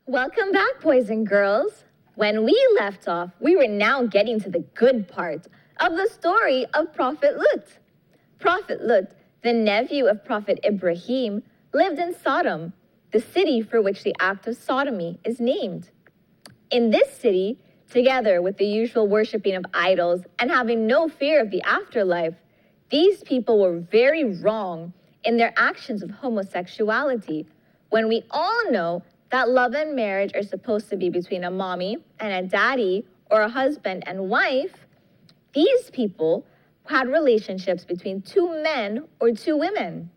Welcome back, boys and girls. When we left off, we were now getting to the good part of the story of Prophet Lut. Prophet Lut, the nephew of Prophet Ibrahim, lived in Sodom, the city for which the act of sodomy is named. In this city, together with the usual worshiping of idols and having no fear of the afterlife, these people were very wrong in their actions of homosexuality, when we all know that love and marriage are supposed to be between a mommy and a daddy or a husband and wife. These people had relationships between two men or two women.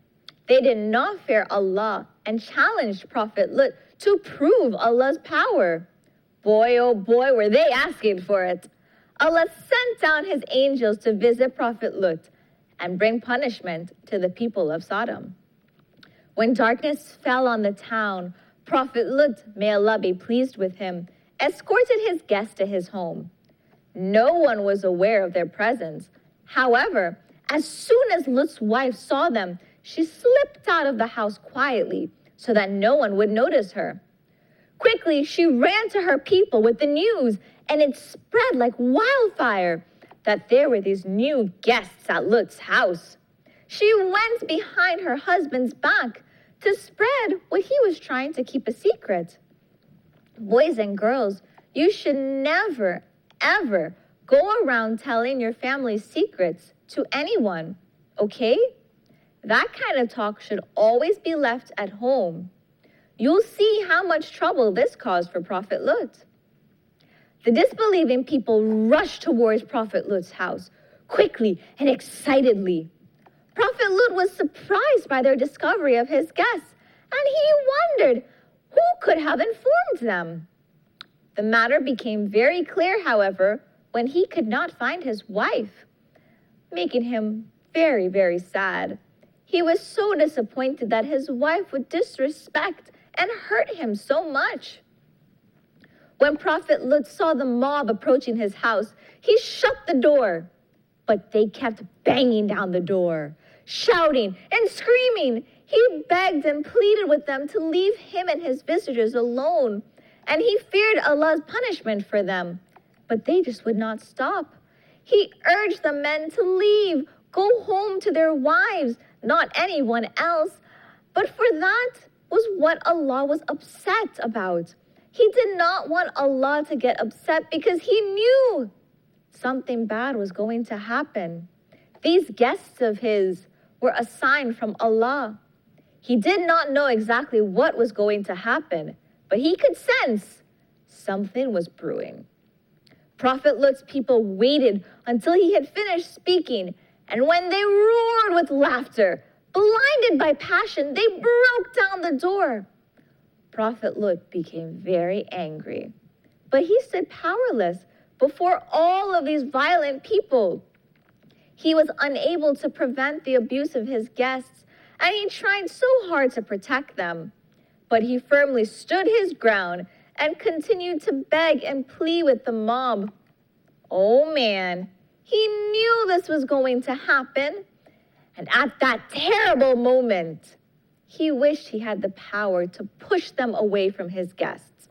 They did not fear Allah and challenged Prophet Lut to prove Allah's power. Boy, oh boy, were they asking for it. Allah sent down his angels to visit Prophet Lut and bring punishment to the people of Sodom. When darkness fell on the town, Prophet Lut, may Allah be pleased with him, escorted his guests to his home. No one was aware of their presence. However, as soon as Lut's wife saw them, she slipped out of the house quietly so that no one would notice her. Quickly, she ran to her people with the news, and it spread like wildfire that there were these new guests at Lut's house. She went behind her husband's back to spread what he was trying to keep a secret. Boys and girls, you should never, ever go around telling your family's secrets to anyone, okay? That kind of talk should always be left at home. You'll see how much trouble this caused for Prophet Lut. The disbelieving people rushed towards Prophet Lut's house, quickly and excitedly. Prophet Lut was surprised by their discovery of his guests, and he wondered who could have informed them. The matter became very clear, however, when he could not find his wife, making him very, very sad. He was so disappointed that his wife would disrespect and hurt him so much. When Prophet Lut saw the mob approaching his house, he shut the door, but they kept banging down the door, shouting and screaming. He begged and pleaded with them to leave him and his visitors alone, and he feared Allah's punishment for them, but they just would not stop. He urged the men to leave, go home to their wives, not anyone else, but for that was what Allah was upset about. He did not want Allah to get upset because he knew something bad was going to happen. These guests of his were a sign from Allah. He did not know exactly what was going to happen, but he could sense something was brewing. Prophet Lut's people waited until he had finished speaking, and when they roared with laughter, blinded by passion, they broke down the door. Prophet Lut became very angry, but he stood powerless before all of these violent people. He was unable to prevent the abuse of his guests, and he tried so hard to protect them. But he firmly stood his ground and continued to beg and plead with the mob. Oh man, he knew this was going to happen. And at that terrible moment, he wished he had the power to push them away from his guests.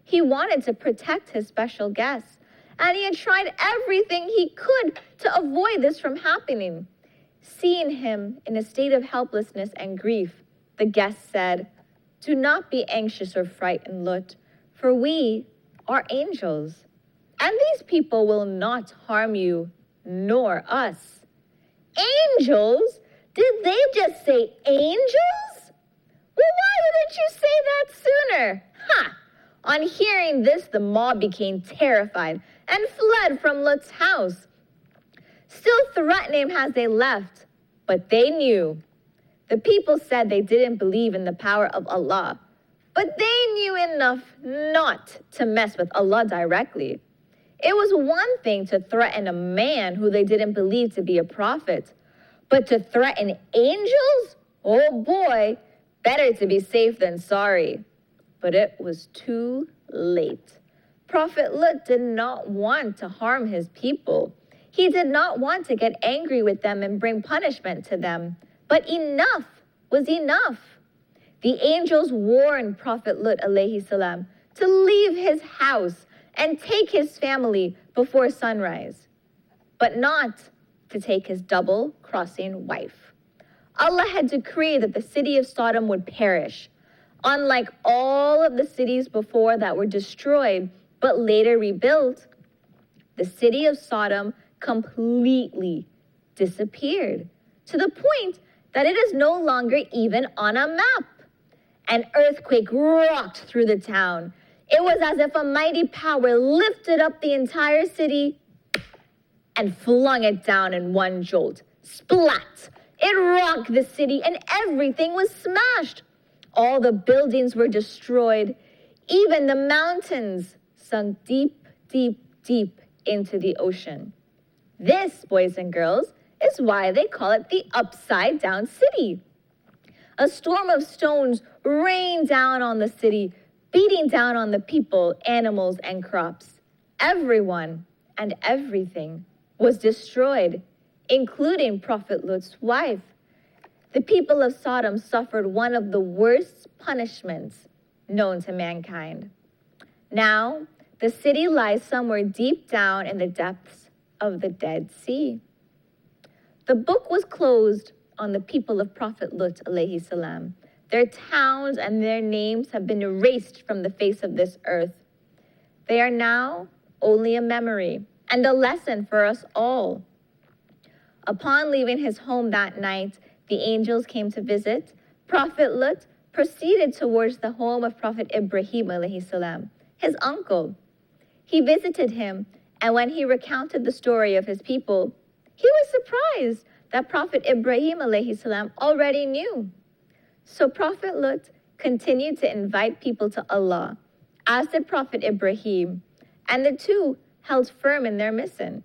He wanted to protect his special guests, and he had tried everything he could to avoid this from happening. Seeing him in a state of helplessness and grief, the guest said, "Do not be anxious or frightened, Lut, for we are angels, and these people will not harm you, nor us." Angels? Did they just say angels? Well, why didn't you say that sooner? Ha! On hearing this, the mob became terrified and fled from Lut's house, still threatening him as they left. But they knew. The people said they didn't believe in the power of Allah, but they knew enough not to mess with Allah directly. It was one thing to threaten a man who they didn't believe to be a prophet, but to threaten angels? Oh boy, better to be safe than sorry. But it was too late. Prophet Lut did not want to harm his people. He did not want to get angry with them and bring punishment to them. But enough was enough. The angels warned Prophet Lut alayhi salam to leave his house and take his family before sunrise, but not to take his double-crossing wife. Allah had decreed that the city of Sodom would perish. Unlike all of the cities before that were destroyed but later rebuilt, the city of Sodom completely disappeared to the point that it is no longer even on a map. An earthquake rocked through the town. It was as if a mighty power lifted up the entire city and flung it down in one jolt. Splat! It rocked the city and everything was smashed. All the buildings were destroyed. Even the mountains sunk deep, deep, deep into the ocean. This, boys and girls, is why they call it the upside down city. A storm of stones rained down on the city, beating down on the people, animals, and crops. Everyone and everything was destroyed, including Prophet Lut's wife. The people of Sodom suffered one of the worst punishments known to mankind. Now, the city lies somewhere deep down in the depths of the Dead Sea. The book was closed on the people of Prophet Lut alayhi salam. Their towns and their names have been erased from the face of this earth. They are now only a memory and a lesson for us all. Upon leaving his home that night, the angels came to visit. Prophet Lut proceeded towards the home of Prophet Ibrahim alayhi salam, his uncle. He visited him, and when he recounted the story of his people, he was surprised that Prophet Ibrahim alayhi salam already knew. So Prophet Lut continued to invite people to Allah, as did Prophet Ibrahim, and the two held firm in their mission.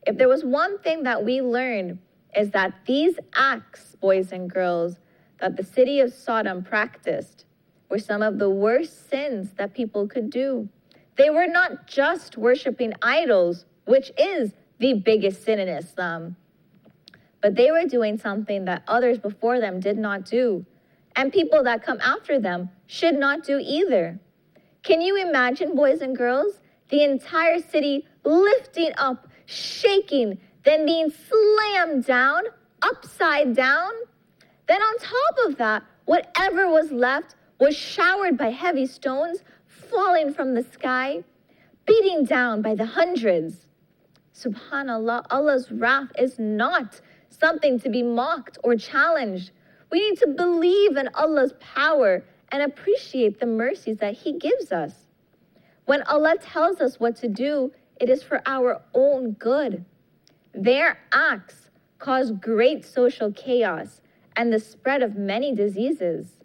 If there was one thing that we learned, is that these acts, boys and girls, that the city of Sodom practiced were some of the worst sins that people could do. They were not just worshiping idols, which is the biggest sin in Islam, but they were doing something that others before them did not do, and people that come after them should not do either. Can you imagine, boys and girls, the entire city lifting up, shaking, then being slammed down, upside down? Then on top of that, whatever was left was showered by heavy stones falling from the sky, beating down by the hundreds. Subhanallah, Allah's wrath is not something to be mocked or challenged. We need to believe in Allah's power and appreciate the mercies that He gives us. When Allah tells us what to do, it is for our own good. Their acts cause great social chaos and the spread of many diseases.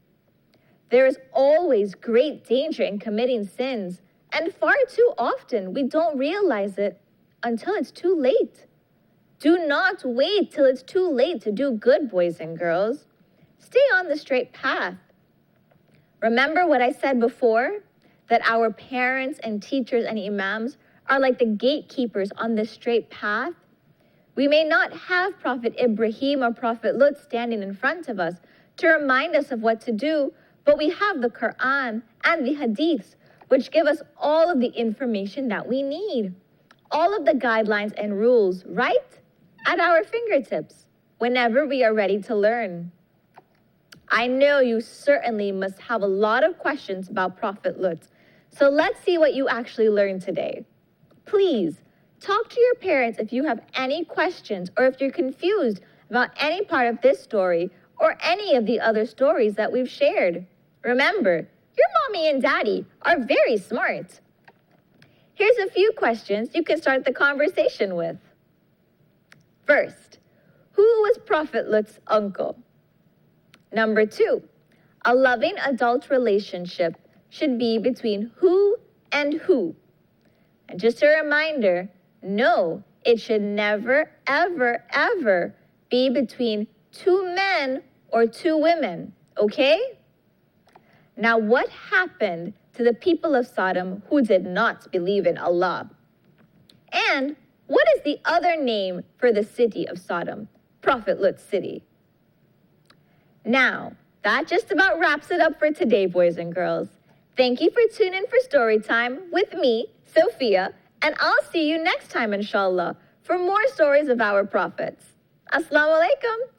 There is always great danger in committing sins, and far too often we don't realize it until it's too late. Do not wait till it's too late to do good, boys and girls. Stay on the straight path. Remember what I said before, that our parents and teachers and imams are like the gatekeepers on this straight path? We may not have Prophet Ibrahim or Prophet Lut standing in front of us to remind us of what to do, but we have the Quran and the Hadiths, which give us all of the information that we need, all of the guidelines and rules right at our fingertips whenever we are ready to learn. I know you certainly must have a lot of questions about Prophet Lut, so let's see what you actually learned today. Please, talk to your parents if you have any questions or if you're confused about any part of this story or any of the other stories that we've shared. Remember, your mommy and daddy are very smart. Here's a few questions you can start the conversation with. First, who was Prophet Lut's uncle? Number 2, a loving adult relationship should be between who and who? And just a reminder, no, it should never, ever, ever be between 2 men or 2 women, okay? Now, what happened to the people of Sodom who did not believe in Allah? And what is the other name for the city of Sodom, Prophet Lut's city? Now, that just about wraps it up for today, boys and girls. Thank you for tuning in for story time with me, Sophia, and I'll see you next time, inshallah, for more stories of our prophets. Assalamu alaikum.